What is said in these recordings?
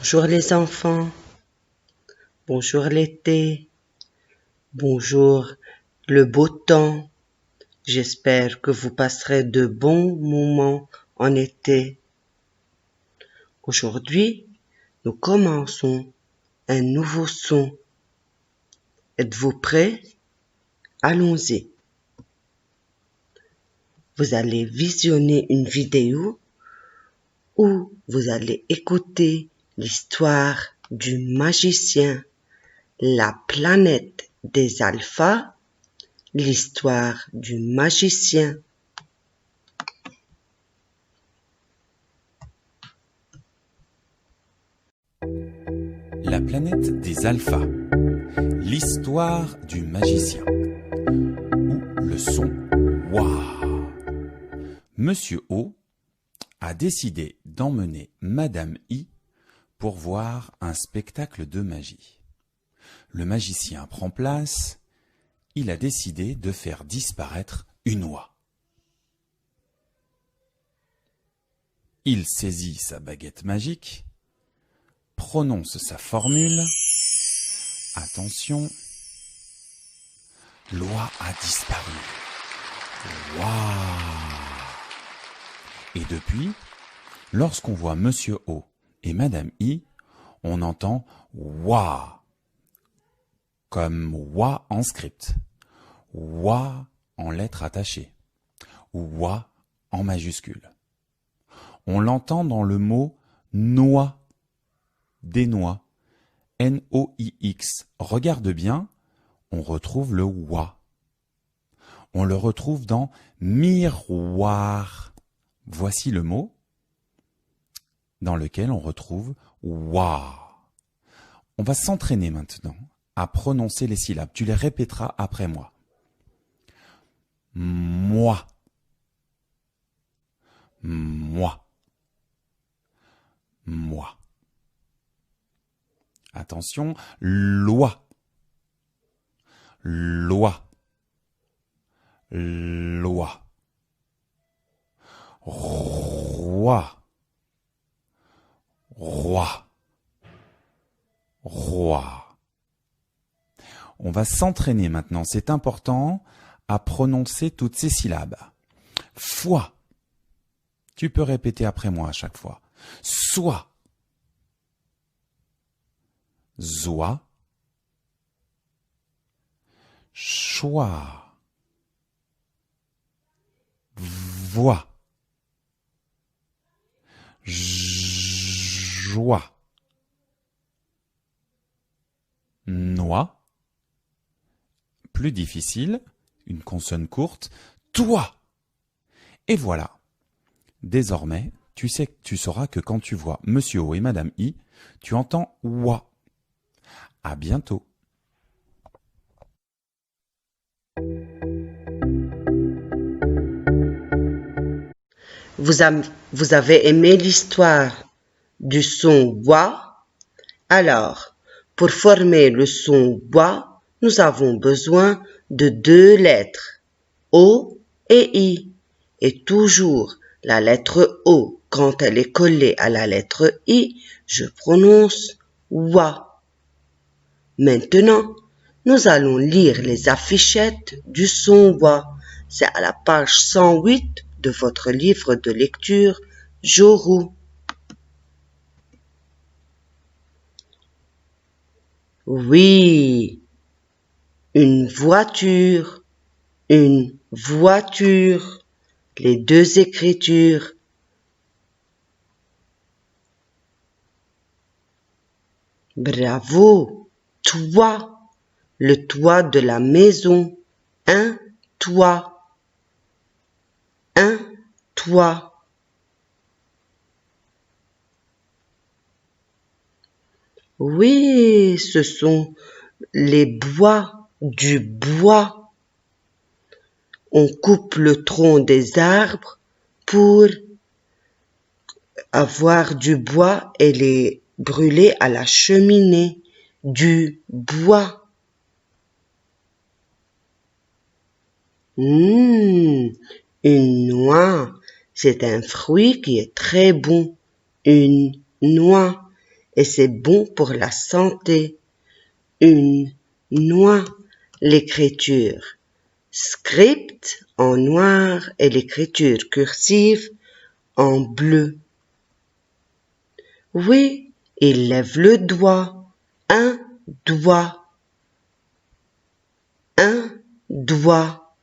Bonjour les enfants, bonjour l'été, bonjour le beau temps. J'espère que vous passerez de bons moments en été. Aujourd'hui, nous commençons un nouveau son. Êtes-vous prêts? Allons-y. Vous allez visionner une vidéo où vous allez écouter l'histoire du magicien, la planète des alphas, l'histoire du magicien. La planète des alphas, l'histoire du magicien, ou le son Waouh. Monsieur O a décidé d'emmener Madame I pour voir un spectacle de magie. Le magicien prend place, il a décidé de faire disparaître une oie. Il saisit sa baguette magique, prononce sa formule. Attention, l'oie a disparu. Waouh! Et depuis, lorsqu'on voit Monsieur O et Madame I, on entend Waouh! Comme Wa en script, Wa en lettres attachées, ou Wa en majuscule. On l'entend dans le mot noix, des noix, N-O-I-X. Regarde bien, on retrouve le Wa. On le retrouve dans miroir. Voici le mot dans lequel on retrouve Wa. On va s'entraîner maintenant à prononcer les syllabes. Tu les répéteras après moi. Moi. Moi. Moi. Attention, loi. Loi. Loi. Roi. Roi. Roi. On va s'entraîner maintenant, c'est important, à prononcer toutes ces syllabes. Foi. Tu peux répéter après moi à chaque fois. Soit. Zoie. Choix. Voix. Joie. Noix. Plus difficile, une consonne courte, toi. Et voilà. Désormais, tu sauras que quand tu vois Monsieur O et Madame I, tu entends Wa. À bientôt. Vous avez aimé l'histoire du son Wa? Alors, pour former le son Wa, nous avons besoin de deux lettres, O et I. Et toujours la lettre O, quand elle est collée à la lettre I, je prononce Wa. Maintenant, nous allons lire les affichettes du son Wa. C'est à la page 108 de votre livre de lecture Joru. Oui, une voiture, une voiture, les deux écritures. Bravo, toit, le toit de la maison, un toit, un toit. Oui, ce sont les bois, du bois. On coupe le tronc des arbres pour avoir du bois et les brûler à la cheminée. Du bois. Une noix, c'est un fruit qui est très bon. Une noix. et c'est bon pour la santé. Une noix, l'écriture script en noir et l'écriture cursive en bleu. Oui, il lève le doigt, un doigt, un doigt.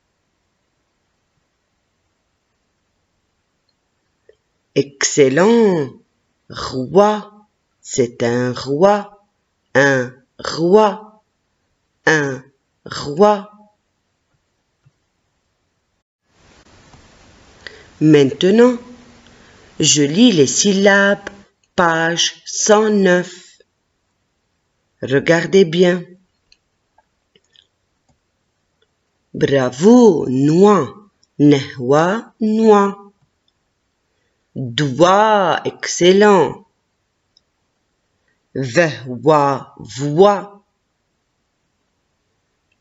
Excellent, roi, c'est un roi, un roi, un roi. Maintenant, je lis les syllabes, page 109. Regardez bien. Bravo, noix, nehwa, noix. Doigt, excellent. Vehwa, voix.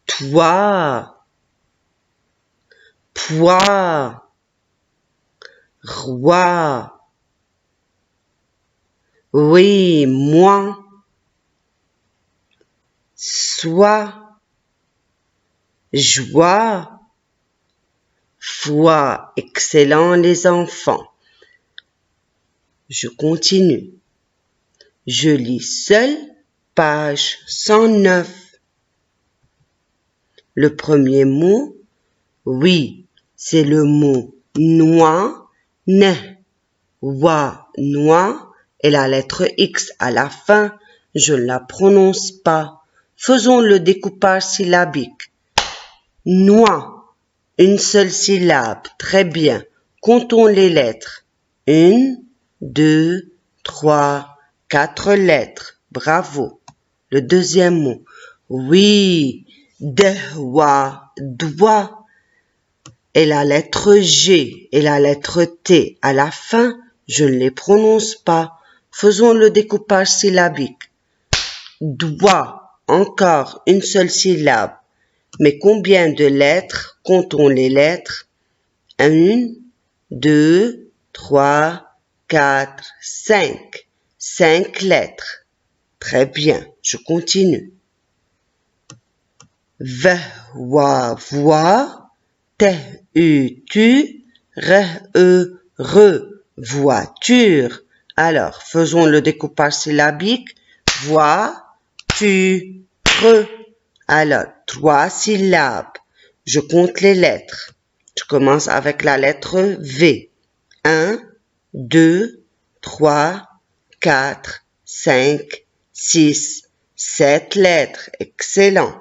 Toi, poids. Roi. Oui, moi. Sois. Joie. Foi. Excellent les enfants. Je continue. Je lis seul, page 109. Le premier mot, oui, c'est le mot noix. Ne, wa, noix, et la lettre X à la fin, je ne la prononce pas. Faisons le découpage syllabique. Noix, une seule syllabe, très bien. Comptons les lettres. 1, 2, 3, 4 lettres. Bravo. Le deuxième mot. Oui, dewa, doigt. Et la lettre G et la lettre T à la fin, je ne les prononce pas. Faisons le découpage syllabique. Doigt, encore une seule syllabe. Mais combien de lettres? Comptons les lettres. 1, 2, 3, 4, 5. 5 lettres. Très bien, je continue. V, wa, voix. T, U, tu, R, E, re, voiture. Alors, faisons le découpage syllabique. Voix, tu, re. Alors, 3 syllabes. Je compte les lettres. Je commence avec la lettre V. 1, 2, 3, 4, 5, 6, 7 lettres. Excellent.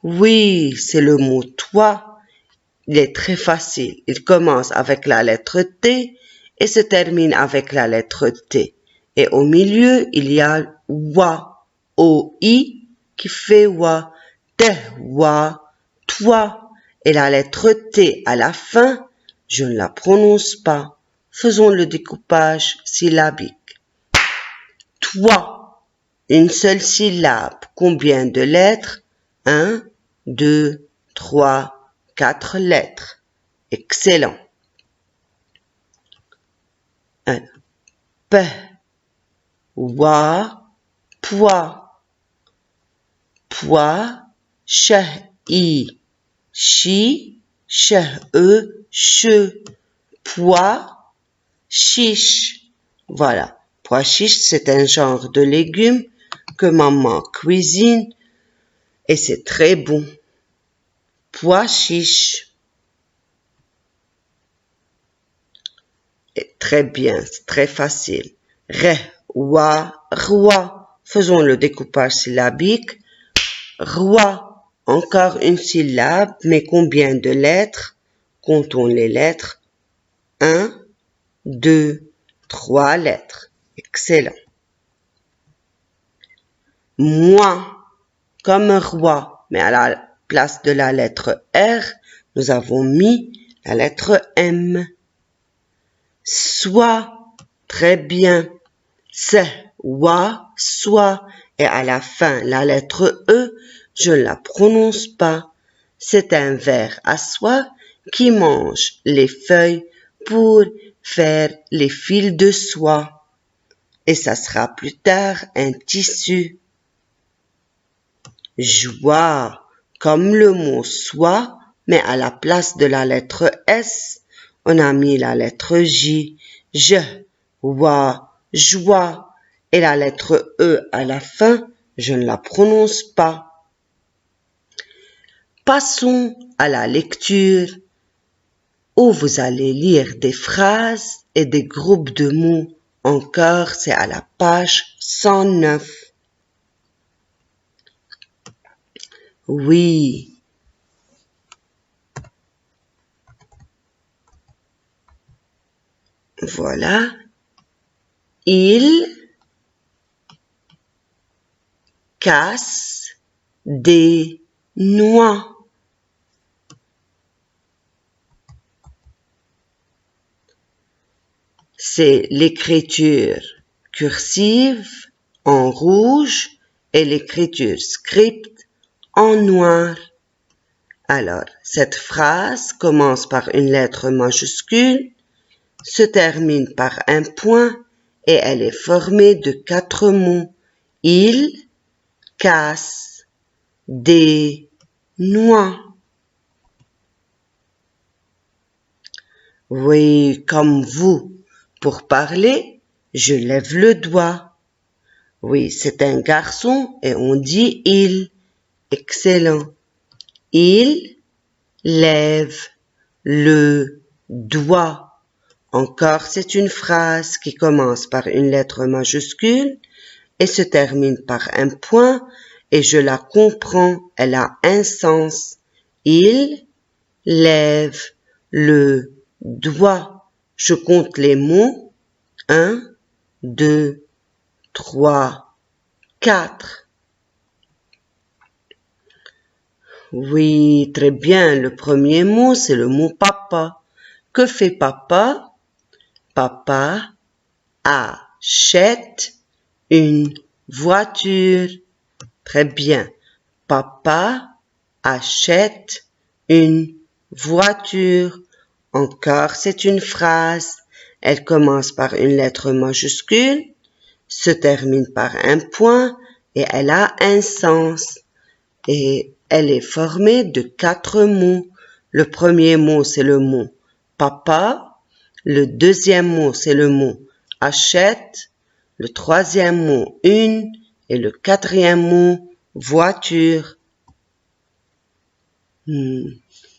Oui, c'est le mot toi. Il est très facile. Il commence avec la lettre T et se termine avec la lettre T. Et au milieu, il y a wa, O-I, qui fait wa, te, wa, toi. Et la lettre T à la fin, je ne la prononce pas. Faisons le découpage syllabique. Toi, une seule syllabe. Combien de lettres? 1, 2, 3, 4 lettres. Excellent. P, wa, poids. Poids, ch, i, chi, ch, e, che. Pois chiche. Voilà. Pois chiche, c'est un genre de légumes que maman cuisine et c'est très bon. Pois chiche. Et très bien, c'est très facile. Re, wa, roi. Faisons le découpage syllabique. Roi, encore une syllabe, mais combien de lettres? Comptons les lettres. 1, 2, 3 lettres. Excellent. Moi, comme un roi, mais à la place de la lettre R, nous avons mis la lettre M. Soit, très bien. C'est, wa, soit, et à la fin, la lettre E, je ne la prononce pas. C'est un ver à soie qui mange les feuilles pour faire les fils de soie. et ça sera plus tard un tissu. Joie, comme le mot soit, mais à la place de la lettre S, on a mis la lettre J. Je, wa, joie, et la lettre E à la fin, je ne la prononce pas. Passons à la lecture, où vous allez lire des phrases et des groupes de mots. Encore, c'est à la page 109. Oui. Voilà. Il casse des noix. C'est l'écriture cursive en rouge et l'écriture script en noir. Alors, cette phrase commence par une lettre majuscule, se termine par un point et elle est formée de 4 mots. Il casse des noix. Oui, comme vous. Pour parler, je lève le doigt. Oui, c'est un garçon et on dit il. Excellent. Il lève le doigt. Encore, c'est une phrase qui commence par une lettre majuscule et se termine par un point et je la comprends, elle a un sens. Il lève le doigt. Je compte les mots. 1, 2, 3, 4. Oui, très bien. Le premier mot, c'est le mot papa. Que fait papa? Papa achète une voiture. Très bien. Papa achète une voiture. Encore, c'est une phrase. Elle commence par une lettre majuscule, se termine par un point et elle a un sens. Et elle est formée de 4 mots. Le premier mot, c'est le mot papa. Le deuxième mot, c'est le mot achète. Le troisième mot, une. Et le quatrième mot, voiture.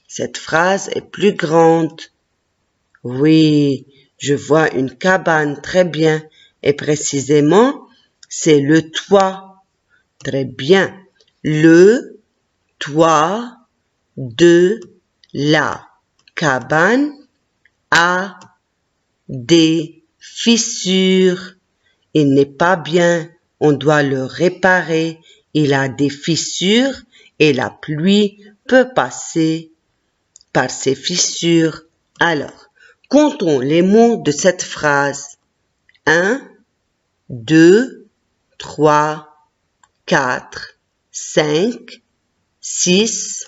Cette phrase est plus grande. Oui, je vois une cabane, très bien. Et précisément, c'est le toit. Très bien. Le toit de la cabane a des fissures. Il n'est pas bien, on doit le réparer. Il a des fissures et la pluie peut passer par ces fissures. Alors, comptons les mots de cette phrase. 1, 2, 3, 4, 5, 6,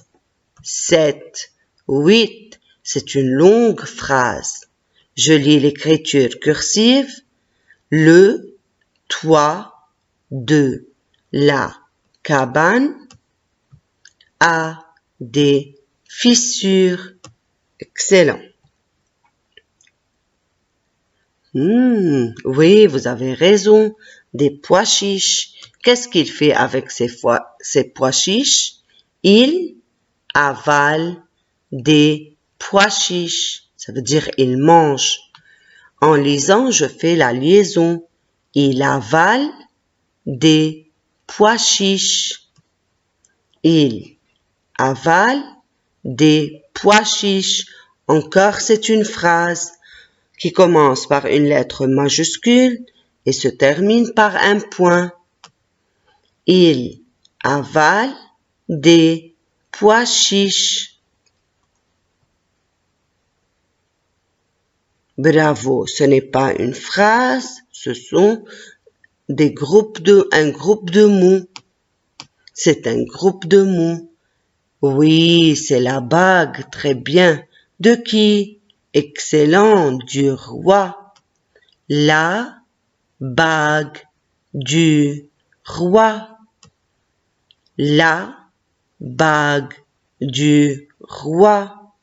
7, 8. C'est une longue phrase. Je lis l'écriture cursive. Le toit de la cabane a des fissures. Excellent. Oui, vous avez raison. Des pois chiches. Qu'est-ce qu'il fait avec ces pois chiches? Il avale des pois chiches. Ça veut dire il mange. En lisant, je fais la liaison. Il avale des pois chiches. Il avale des pois chiches. Encore, c'est une phrase qui commence par une lettre majuscule et se termine par un point. Il avale des pois chiches. Bravo, ce n'est pas une phrase, ce sont un groupe de mots. C'est un groupe de mots. Oui, c'est la bague, très bien. De qui? Excellent, du roi. La bague du roi. La bague du roi.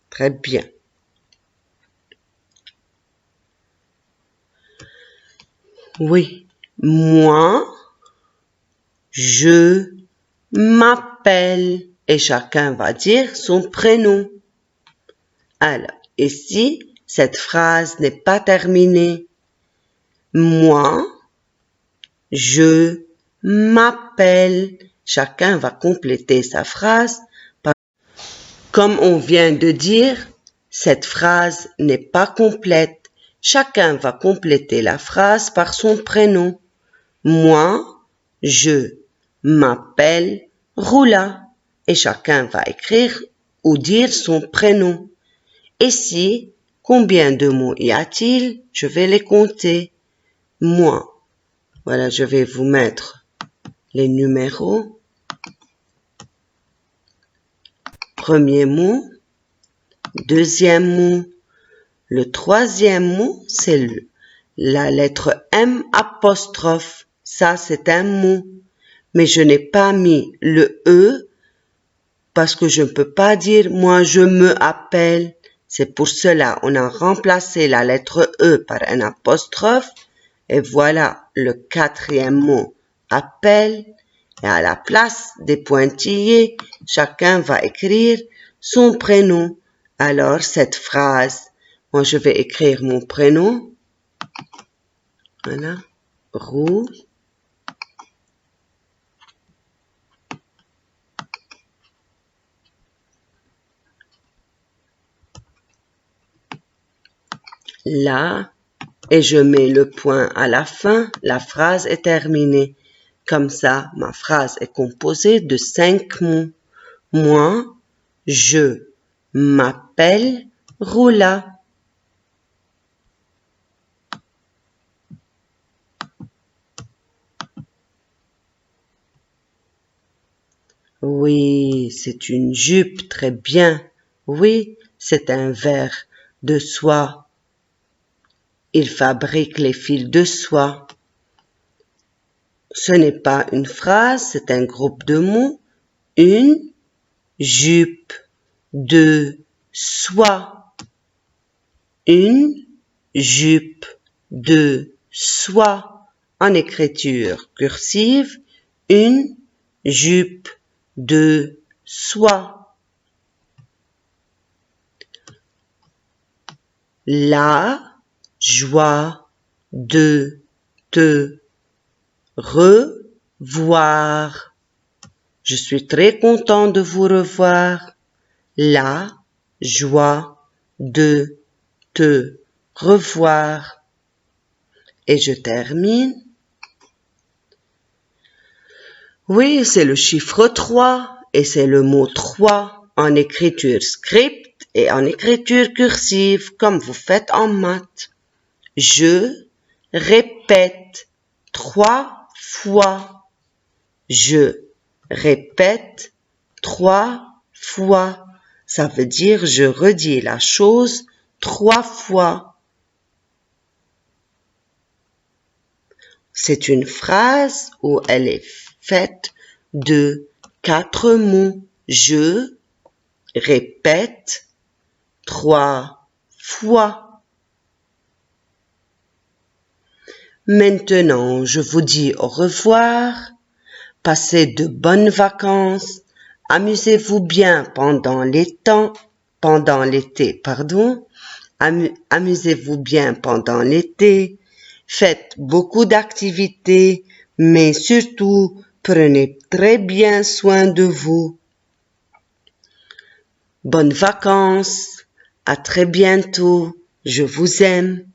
Très bien. Oui, moi, je m'appelle. Et chacun va dire son prénom. Alors, ici, cette phrase n'est pas terminée. Moi, je m'appelle. Chacun va compléter sa phrase. Comme on vient de dire, cette phrase n'est pas complète. Chacun va compléter la phrase par son prénom. Moi, je m'appelle Roula. Et chacun va écrire ou dire son prénom. Ici, combien de mots y a-t-il? Je vais les compter. Moi. Voilà, je vais vous mettre les numéros. Premier mot. Deuxième mot. Le troisième mot, c'est la lettre M apostrophe. Ça, c'est un mot. Mais je n'ai pas mis le E parce que je ne peux pas dire « moi, je me appelle ». C'est pour cela on a remplacé la lettre E par un apostrophe. Et voilà le quatrième mot « appelle ». Et à la place des pointillés, chacun va écrire son prénom. Alors, cette phrase, moi, je vais écrire mon prénom. Voilà. Roux. Là. Et je mets le point à la fin. La phrase est terminée. Comme ça, ma phrase est composée de 5 mots. Moi, je m'appelle Roula. Oui, c'est une jupe, très bien. Oui, c'est un verre de soie. Il fabrique les fils de soie. Ce n'est pas une phrase, c'est un groupe de mots. Une jupe de soie. Une jupe de soie. En écriture cursive, une jupe de soie. La joie de te revoir. Je suis très content de vous revoir. La joie de te revoir. Et je termine. Oui, c'est le chiffre 3 et c'est le mot 3 en écriture script et en écriture cursive comme vous faites en maths. Je répète 3 fois. Je répète 3 fois. Ça veut dire je redis la chose 3 fois. C'est une phrase où elle est faite de 4 mots. Je répète 3 fois. Maintenant, je vous dis au revoir. Passez de bonnes vacances. Amusez-vous bien pendant l'été, Amusez-vous bien pendant l'été. Faites beaucoup d'activités, mais surtout, prenez très bien soin de vous. Bonnes vacances. À très bientôt. Je vous aime.